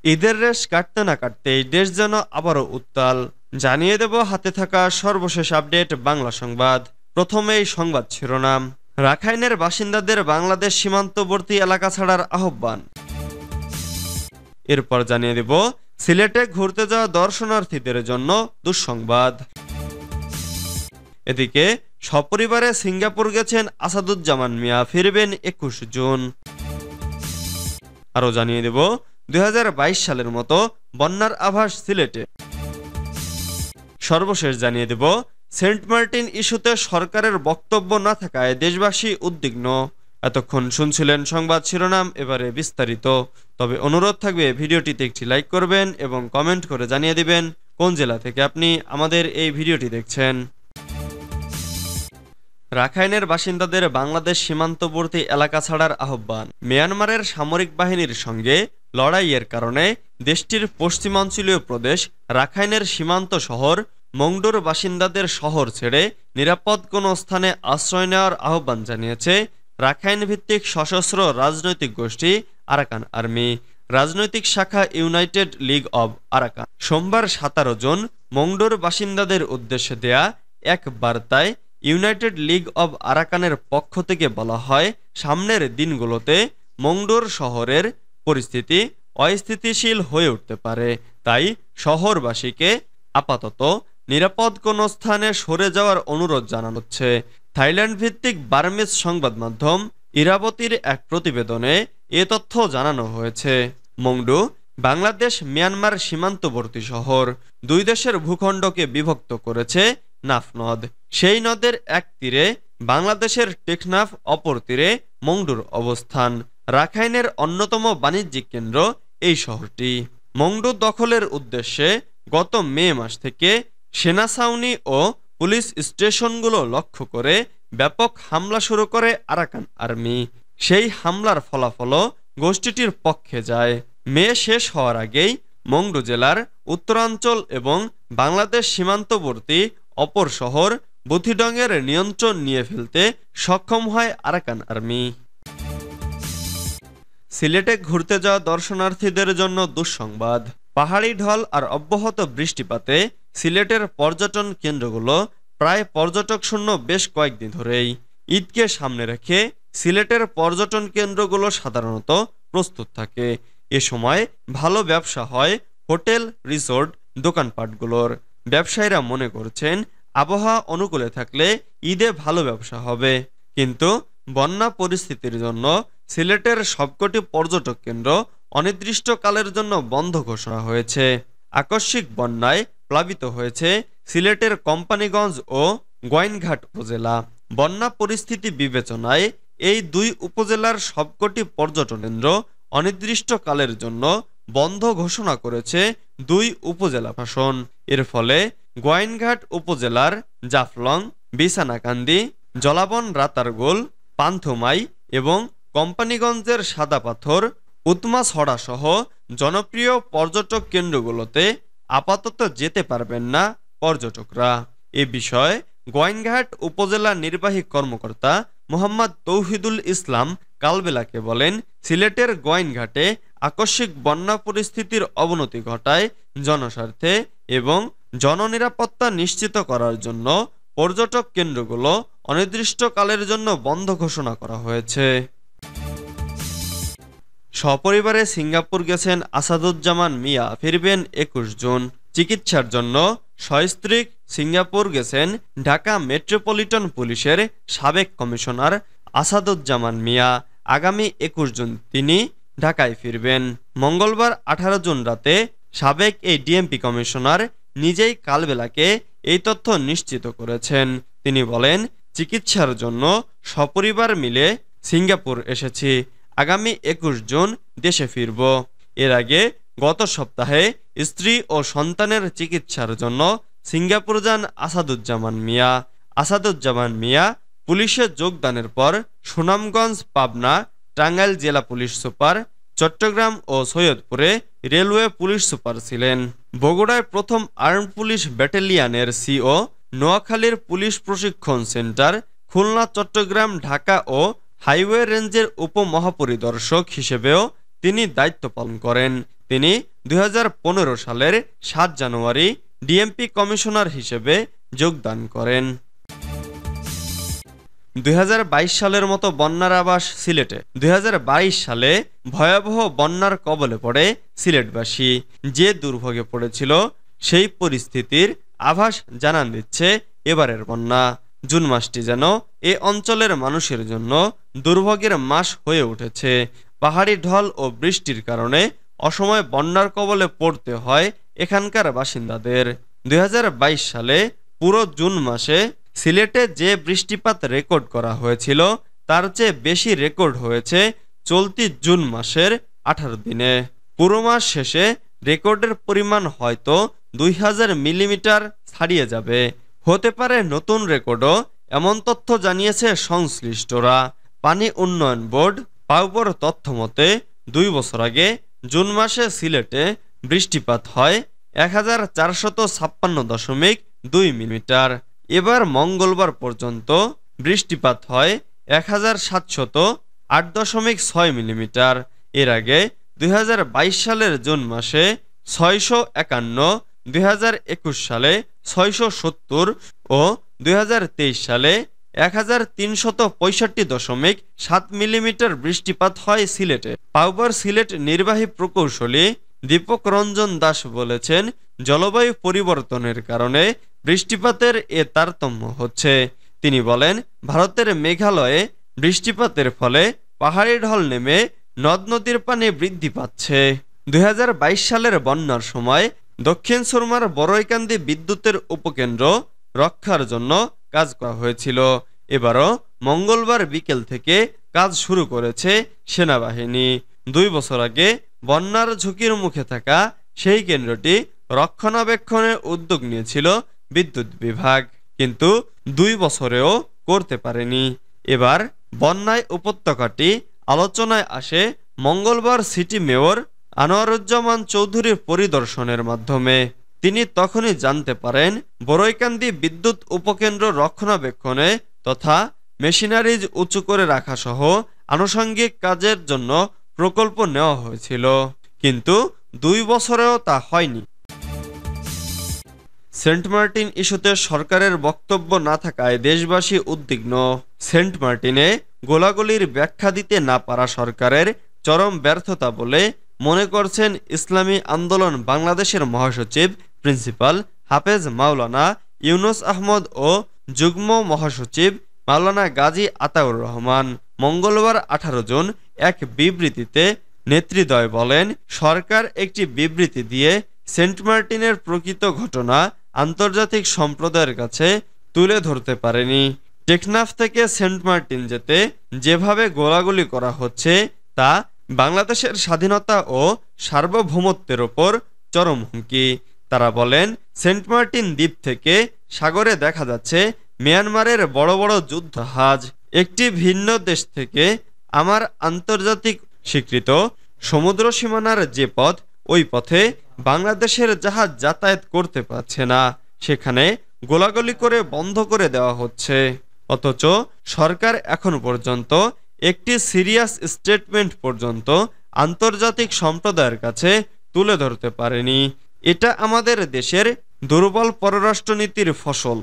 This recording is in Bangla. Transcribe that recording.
ঈদের রেশ কাটতে না কাটতেই দেশ যেন আবারও উত্তাল। জানিয়ে দেব হাতে থাকা সর্বশেষ আপডেট বাংলা সংবাদ। প্রথমেই সংবাদ শিরোনাম। রাখাইনের বাসিন্দাদের বাংলাদেশ সীমান্তবর্তী এলাকা ছাড়ার আহ্বান। এরপর জানিয়ে দেব সিলেটে ঘুরতে যাওয়া দর্শনার্থীদের জন্য দুঃসংবাদ। এদিকে সপরিবারে সিঙ্গাপুর গেছেন আসাদুজ্জামান মিয়া, ফিরবেন ২১ জুন। আরও জানিয়ে দেব ২০২২ সালের মতো বন্যার আভাস সিলেটে। সর্বশেষ জানিয়ে দেব সেন্ট মার্টিন ইস্যুতে সরকারের বক্তব্য না থাকায় দেশবাসী উদ্বিগ্ন। এতক্ষণ শুনছিলেন সংবাদ শিরোনাম, এবারে বিস্তারিত। তবে অনুরোধ থাকবে ভিডিওটিতে একটি লাইক করবেন এবং কমেন্ট করে জানিয়ে দিবেন কোন জেলা থেকে আপনি আমাদের এই ভিডিওটি দেখছেন। রাখাইনের বাসিন্দাদের বাংলাদেশ সীমান্তবর্তী এলাকা ছাড়ার আহ্বান। মিয়ানমারের সামরিক বাহিনীর সঙ্গে লড়াইয়ের কারণে দেশটির পশ্চিমাঞ্চলীয় প্রদেশ রাখাইনের সীমান্ত শহর মংডুর বাসিন্দাদের শহর ছেড়ে নিরাপদ কোনো স্থানে আশ্রয় নেওয়ার আহ্বান জানিয়েছে রাখাইন ভিত্তিক সশস্ত্র রাজনৈতিক গোষ্ঠী আরাকান আর্মি। রাজনৈতিক শাখা ইউনাইটেড লীগ অব আরাকান সোমবার ১৭ জুন মংডুর বাসিন্দাদের উদ্দেশ্যে দেয়া এক বার্তায় ইউনাইটেড লীগ অব আরাকানের পক্ষ থেকে বলা হয়, সামনের দিনগুলোতে মংডুর শহরের পরিস্থিতি অস্থিতিশীল হয়ে উঠতে পারে, তাই শহরবাসীকে আপাতত নিরাপদ কোনো স্থানে সরে যাওয়ার অনুরোধ জানানো হচ্ছে। থাইল্যান্ড ভিত্তিক বার্মিজ সংবাদ মাধ্যম ইরাবতীর এক প্রতিবেদনে এ তথ্য জানানো হয়েছে। মংডু বাংলাদেশ মিয়ানমার সীমান্তবর্তী শহর। দুই দেশের ভূখণ্ডকে বিভক্ত করেছে নাফ নদ। সেই নদের এক তীরে বাংলাদেশের টেকনাফ, অপর তীরে মংডুর অবস্থান। রাখাইনের অন্যতম বাণিজ্যিক কেন্দ্র এই শহরটি। মংডু দখলের উদ্দেশ্যে গত মে মাস থেকে সেনা ছাউনি ও পুলিশ স্টেশনগুলো লক্ষ্য করে ব্যাপক হামলা শুরু করে আরাকান আর্মি। সেই হামলার ফলাফলও গোষ্ঠীটির পক্ষে যায়। মে শেষ হওয়ার আগেই মংডু জেলার উত্তরাঞ্চল এবং বাংলাদেশ সীমান্তবর্তী অপর শহর বুথিডংয়ের নিয়ন্ত্রণ নিয়ে ফেলতে সক্ষম হয় আরাকান আর্মি। সিলেটে ঘুরতে যাওয়া দর্শনার্থীদের জন্য দুঃসংবাদ। পাহাড়ি ঢল আর অব্যাহত বৃষ্টিপাতে সিলেটের পর্যটন কেন্দ্রগুলো প্রায় পর্যটক শূন্য বেশ কয়েকদিন ধরেই। ঈদকে সামনে রেখে সিলেটের পর্যটন কেন্দ্রগুলো সাধারণত প্রস্তুত থাকে। এ সময় ভালো ব্যবসা হয় হোটেল, রিসোর্ট, দোকানপাটগুলোর। ব্যবসায়ীরা মনে করছেন আবহাওয়া অনুকূলে থাকলে ঈদে ভালো ব্যবসা হবে, কিন্তু বন্যা পরিস্থিতির জন্য সিলেটের সবকটি পর্যটক কেন্দ্র অনির্দিষ্টকালের জন্য বন্ধ ঘোষণা হয়েছে। আকস্মিক বন্যায় প্লাবিত হয়েছে সিলেটের কোম্পানীগঞ্জ ও গোয়াইনঘাট উপজেলা। বন্যা পরিস্থিতি বিবেচনায় এই দুই উপজেলার সবকটি পর্যটন কেন্দ্র অনির্দিষ্টকালের জন্য বন্ধ ঘোষণা করেছে দুই উপজেলা প্রশাসন। এর ফলে গোয়াইনঘাট উপজেলার জাফলং, বিছানাকান্দি, জলাবন, রাতারগোল, পান্থমাই এবং কোম্পানীগঞ্জের সাদা পাথর, উতমাছড়া সহ জনপ্রিয় পর্যটক কেন্দ্রগুলোতে আপাতত যেতে পারবেন না পর্যটকরা। এ বিষয়ে গোয়াইনঘাট উপজেলা নির্বাহী কর্মকর্তা মোহাম্মদ তৌহিদুল ইসলাম কালবেলাকে বলেন, সিলেটের গোয়াইনঘাটে আকস্মিক বন্যা পরিস্থিতির অবনতি ঘটায় জনস্বার্থে এবং জননিরাপত্তা নিশ্চিত করার জন্য পর্যটক কেন্দ্রগুলো অনির্দিষ্টকালের জন্য বন্ধ ঘোষণা করা হয়েছে। সপরিবারে সিঙ্গাপুর গেছেন আসাদুজ্জামান মিয়া, ফিরবেন ২১ জুন। চিকিৎসার জন্য সস্ত্রীক সিঙ্গাপুর গেছেন ঢাকা মেট্রোপলিটন পুলিশের সাবেক কমিশনার আসাদুজ্জামান মিয়া। আগামী ২১ জুন তিনি ঢাকায় ফিরবেন। মঙ্গলবার ১৮ জুন রাতে সাবেক এই ডিএমপি কমিশনার নিজেই কালবেলাকে এই তথ্য নিশ্চিত করেছেন। তিনি বলেন, চিকিৎসার জন্য সপরিবার মিলে সিঙ্গাপুর এসেছি, আগামী ২১ জুন দেশে ফিরব। এর আগে গত সপ্তাহে স্ত্রী ও সন্তানের চিকিৎসার জন্য সিঙ্গাপুর যান আসাদুজ্জামান মিয়া। আসাদুজ্জামান মিয়া পুলিশে যোগদানের পর সুনামগঞ্জ, পাবনা, টাঙ্গাইল জেলা পুলিশ সুপার, চট্টগ্রাম ও সৈয়দপুরে রেলওয়ে পুলিশ সুপার ছিলেন। বগুড়ায় প্রথম আর্মড পুলিশ ব্যাটালিয়নের সিও, নোয়াখালীর পুলিশ প্রশিক্ষণ সেন্টার, খুলনা, চট্টগ্রাম, ঢাকা ও হাইওয়ে রেঞ্জের উপমহাপরিদর্শক হিসেবেও তিনি দায়িত্ব পালন করেন। তিনি 2015 সালের 7 জানুয়ারি ডিএমপি কমিশনার হিসেবে যোগদান করেন। 2022 সালের মতো বন্যার আভাস সিলেটে। 2022 সালে ভয়াবহ বন্যার কবলে পড়ে সিলেটবাসী। যে দুর্ভোগে পড়েছিল সেই পরিস্থিতির আভাস জানান দিচ্ছে এবারের বন্যা। জুন মাসটি যেন এ অঞ্চলের মানুষের জন্য দুর্ভোগের মাস হয়ে উঠেছে। পাহাড়ি ঢল ও বৃষ্টির কারণে অসময়ে বন্যার কবলে পড়তে হয় এখানকার বাসিন্দাদের। 2022 সালে পুরো জুন মাসে সিলেটে যে বৃষ্টিপাত রেকর্ড করা হয়েছিল তার চেয়ে বেশি রেকর্ড হয়েছে চলতি জুন মাসের 18 দিনে। পুরো মাস শেষে রেকর্ডের পরিমাণ হয়তো 2000 মিলিমিটার ছাড়িয়ে যাবে, হতে পারে নতুন রেকর্ডও, এমন তথ্য জানিয়েছে সংশ্লিষ্টরা। পানি উন্নয়ন বোর্ড পাউবর তথ্য মতে 2 বছর আগে জুন মাসে সিলেটে বৃষ্টিপাত হয় 1456.2 মিলিমিটার। এবার মঙ্গলবার পর্যন্ত বৃষ্টিপাত হয় 1708.6 মিলিমিটার। এর আগে 2022 সালের জুন মাসে 651, 2021 সালে 670 ও 2023 সালে 1365.7 মিলিমিটার বৃষ্টিপাত হয় সিলেটে। পাউবর সিলেট নির্বাহী প্রকৌশলী দীপক রঞ্জন দাস বলেছেন, জলবায়ু পরিবর্তনের কারণে বৃষ্টিপাতের এ তারতম্য হচ্ছে। তিনি বলেন, ভারতের মেঘালয়ে বৃষ্টিপাতের ফলে পাহাড়ি ঢল নেমে নদ নদীর পানি বৃদ্ধি পাচ্ছে। 2022 সালের বন্যার সময় দক্ষিণ সুরমার বড়ইকান্দি বিদ্যুতের উপকেন্দ্র রক্ষার জন্য কাজ করা হয়েছিল। এবারও মঙ্গলবার বিকেল থেকে কাজ শুরু করেছে সেনাবাহিনী। 2 বছর আগে বন্যার ঝুঁকির মুখে থাকা সেই কেন্দ্রটি রক্ষণাবেক্ষণের উদ্যোগ নিয়েছিল বিদ্যুৎ বিভাগ, কিন্তু 2 বছরেও করতে পারেনি। এবার বন্যায় উপত্যকাটি আলোচনায় আসে মঙ্গলবার সিটি মেয়র আনোয়ারুজ্জামান চৌধুরীর পরিদর্শনের মাধ্যমে। তিনি তখনই জানতে পারেন বড়ইকান্দি বিদ্যুৎ উপকেন্দ্র রক্ষণাবেক্ষণে তথা মেশিনারিজ উঁচু করে রাখা সহ আনুষঙ্গিক কাজের জন্য প্রকল্প নেওয়া হয়েছিল, কিন্তু 2 বছরেও তা হয়নি। সেন্ট মার্টিন ইস্যুতে সরকারের বক্তব্য না থাকায় দেশবাসী উদ্বিগ্ন। সেন্ট মার্টিনে গোলাগুলির ব্যাখ্যা দিতে না পারা সরকারের চরম ব্যর্থতা বলে মনে করছেন ইসলামী আন্দোলন বাংলাদেশের মহাসচিব প্রিন্সিপাল হাফেজ মাওলানা ইউনুস আহমদ ও যুগ্ম মহাসচিব মাওলানা গাজী আতাউর রহমান। মঙ্গলবার 18 জুন এক বিবৃতিতে নেতৃদ্বয় বলেন, সরকার একটি বিবৃতি দিয়ে সেন্ট মার্টিনের প্রকৃত ঘটনা আন্তর্জাতিক সম্প্রদায়ের কাছে তুলে ধরতে পারেনি। টেকনাফ থেকে সেন্ট মার্টিন যেতে যেভাবে গোলাগুলি করা হচ্ছে তা বাংলাদেশের স্বাধীনতা ও সার্বভৌমত্বের ওপর চরম হুমকি। তারা বলেন, সেন্ট মার্টিন দ্বীপ থেকে সাগরে দেখা যাচ্ছে মিয়ানমারের বড় বড় যুদ্ধজাহাজ। একটি ভিন্ন দেশ থেকে আমার আন্তর্জাতিক স্বীকৃত সমুদ্র সীমানার যে পথ, ওই পথে বাংলাদেশের জাহাজ যাতায়াত করতে পারছে না, সেখানে গোলাগুলি করে বন্ধ করে দেওয়া হচ্ছে। অথচ সরকার এখন পর্যন্ত একটি সিরিয়াস স্টেটমেন্ট পর্যন্ত আন্তর্জাতিক সম্প্রদায়ের কাছে তুলে ধরতে পারেনি। এটা আমাদের দেশের দুর্বল পররাষ্ট্রনীতির ফসল।